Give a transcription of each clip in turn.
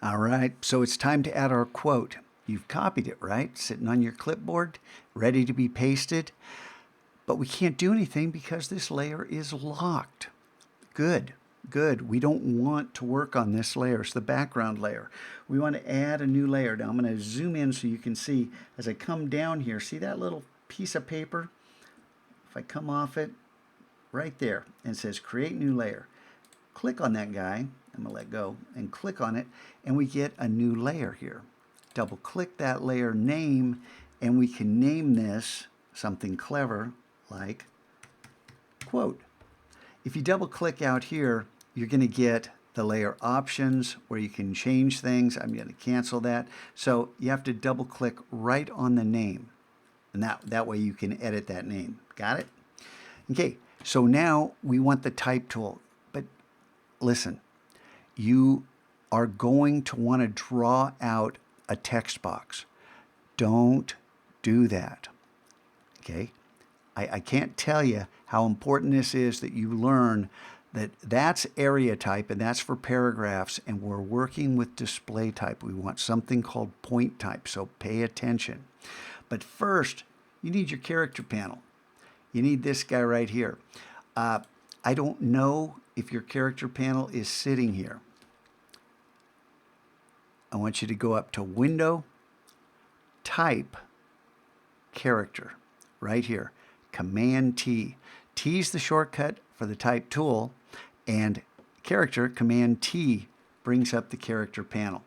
All right, so it's time to add our quote. You've copied it, right? Sitting on your clipboard, ready to be pasted. But we can't do anything because this layer is locked. Good, good. We don't want to work on this layer. It's the background layer. We want to add a new layer. Now I'm going to zoom in so you can see as I come down here. See that little piece of paper? If I come off it, right there, and it says create new layer. Click on that guy. I'm going to let go and click on it, and we get a new layer here. Double click that layer name, and we can name this something clever like quote. If you double click out here, you're going to get the layer options where you can change things. I'm going to cancel that. So you have to double click right on the name, and that way you can edit that name. Got it? Okay, so now we want the type tool. But listen, you are going to want to draw out a text box. Don't do that. Okay? I can't tell you how important this is that you learn that that's area type and that's for paragraphs, and we're working with display type. We want something called point type, so pay attention. But first, you need your character panel. You need this guy right here. I don't know if your character panel is sitting here. I want you to go up to Window, Type, Character, right here. Command T. T is the shortcut for the type tool, and character, Command T, brings up the character panel.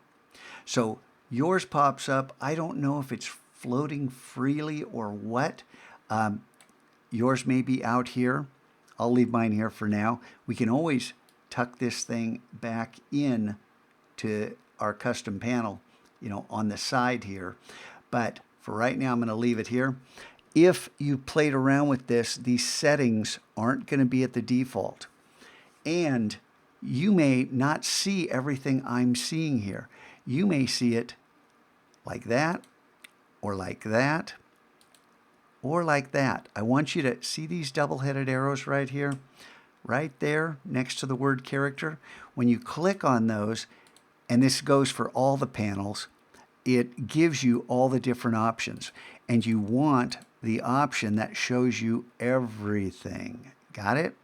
So yours pops up. I don't know if it's floating freely or what. Yours may be out here. I'll leave mine here for now. We can always tuck this thing back in to our custom panel, on the side here. But for right now, I'm going to leave it here. If you played around with this, these settings aren't going to be at the default. And you may not see everything I'm seeing here. You may see it like that, or like that, or like that. I want you to see these double-headed arrows right here, right there next to the word character. When you click on those, and this goes for all the panels, it gives you all the different options. And you want the option that shows you everything. Got it?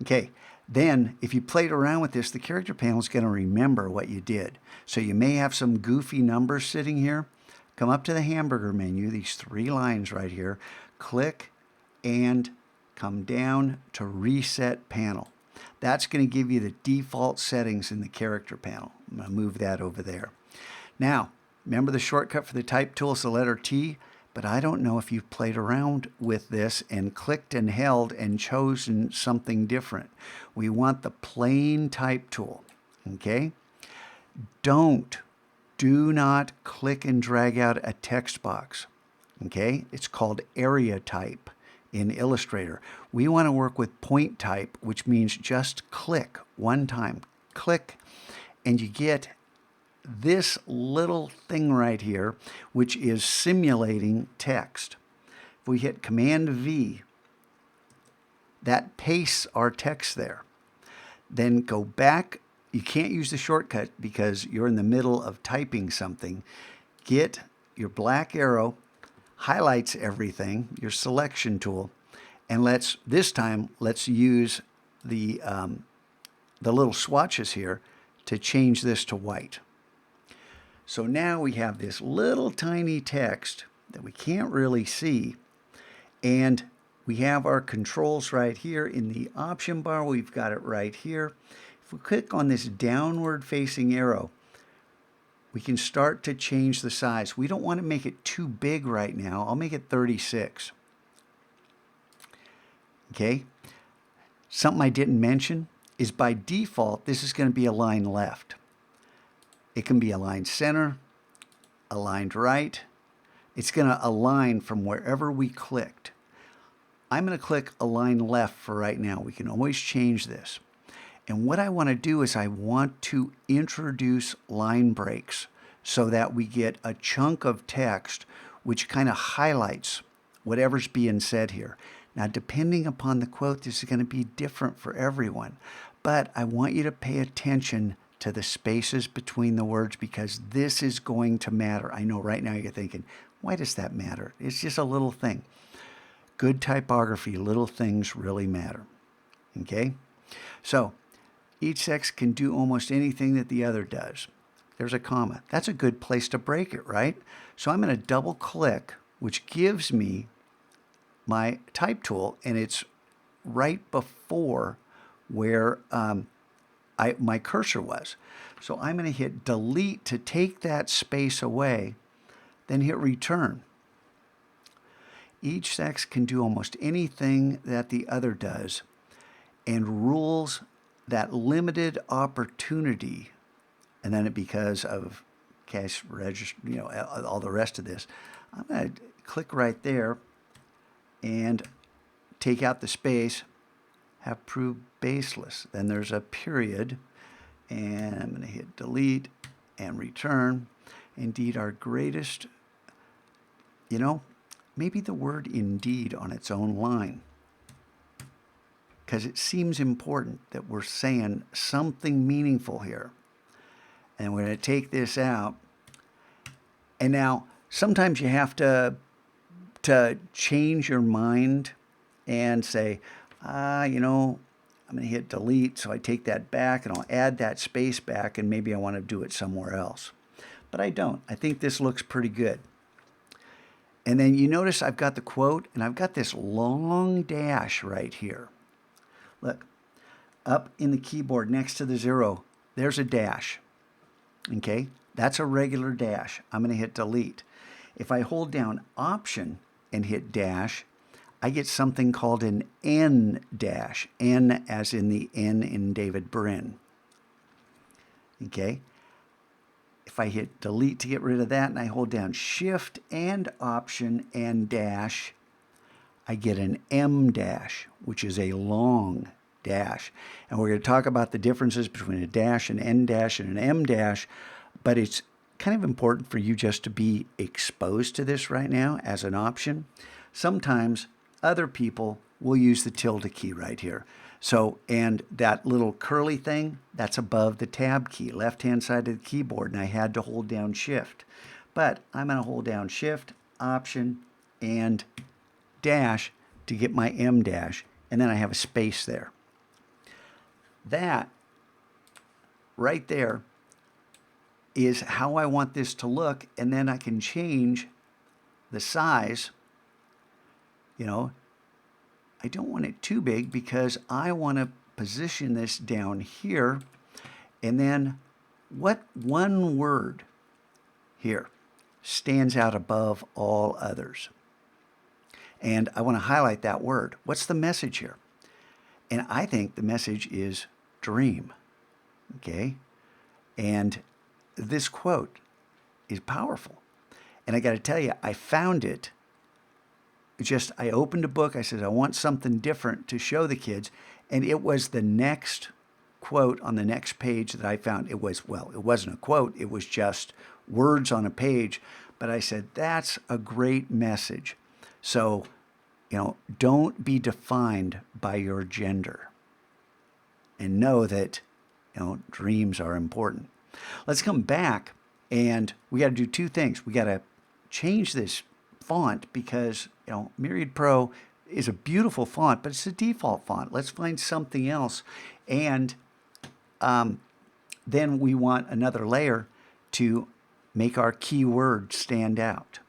Okay. Then, if you played around with this, the character panel is going to remember what you did. So you may have some goofy numbers sitting here. Come up to the hamburger menu, these three lines right here. Click and come down to Reset Panel. That's going to give you the default settings in the character panel. I'm going to move that over there. Now, remember the shortcut for the type tool is the letter T, but I don't know if you've played around with this and clicked and held and chosen something different. We want the plain type tool, okay? Do not click and drag out a text box, okay? It's called area type in Illustrator. We want to work with point type, which means just click one time. Click, and you get this little thing right here, which is simulating text. If we hit Command V, that pastes our text there. Then go back. You can't use the shortcut because you're in the middle of typing something. Get your black arrow, highlights everything, your selection tool, and this time let's use the little swatches here to change this to white. So now we have this little tiny text that we can't really see, and we have our controls right here in the option bar. We've got it right here. If we click on this downward facing arrow, we can start to change the size. We don't want to make it too big right now. I'll make it 36. Okay. Something I didn't mention is by default, this is going to be align left. It can be aligned center, aligned right. It's going to align from wherever we clicked. I'm going to click align left for right now. We can always change this. And what I want to do is I want to introduce line breaks so that we get a chunk of text which kind of highlights whatever's being said here. Now, depending upon the quote, this is going to be different for everyone. But I want you to pay attention to the spaces between the words because this is going to matter. I know right now you're thinking, why does that matter? It's just a little thing. Good typography, little things really matter. Okay? So each sex can do almost anything that the other does. There's a comma. That's a good place to break it, right? So I'm going to double click, which gives me my type tool, and it's right before where my cursor was. So I'm going to hit delete to take that space away, then hit return. Each sex can do almost anything that the other does, and rules that limited opportunity, and then because of cash register, all the rest of this, I'm going to click right there and take out the space, have proved baseless. Then there's a period, and I'm going to hit delete and return. Indeed, our greatest, maybe the word indeed on its own line, because it seems important that we're saying something meaningful here. And we're going to take this out. And now, sometimes you have to change your mind and say, I'm going to hit delete, so I take that back, and I'll add that space back, and maybe I want to do it somewhere else. But I don't. I think this looks pretty good. And then you notice I've got the quote, and I've got this long dash right here. Look, up in the keyboard next to the 0, there's a dash. Okay, that's a regular dash. I'm going to hit delete. If I hold down Option and hit dash, I get something called an N dash. N as in the N in David Brin. Okay, if I hit delete to get rid of that and I hold down Shift and Option and dash, I get an M dash, which is a long dash. And we're going to talk about the differences between a dash, an N dash, and an M dash, but it's kind of important for you just to be exposed to this right now as an option. Sometimes other people will use the tilde key right here. So, and that little curly thing, that's above the tab key, left-hand side of the keyboard, and I had to hold down Shift. But I'm going to hold down Shift, Option, and dash to get my M dash, and then I have a space there. That right there is how I want this to look, and then I can change the size. I don't want it too big because I want to position this down here, and then what one word here stands out above all others? And I want to highlight that word. What's the message here? And I think the message is dream. Okay? And this quote is powerful. And I got to tell you, I found it. I opened a book. I said, I want something different to show the kids. And it was the next quote on the next page that I found. It wasn't a quote. It was just words on a page. But I said, that's a great message. So, don't be defined by your gender. And know that, dreams are important. Let's come back, and we got to do two things. We got to change this font because, Myriad Pro is a beautiful font, but it's a default font. Let's find something else. And then we want another layer to make our keyword stand out.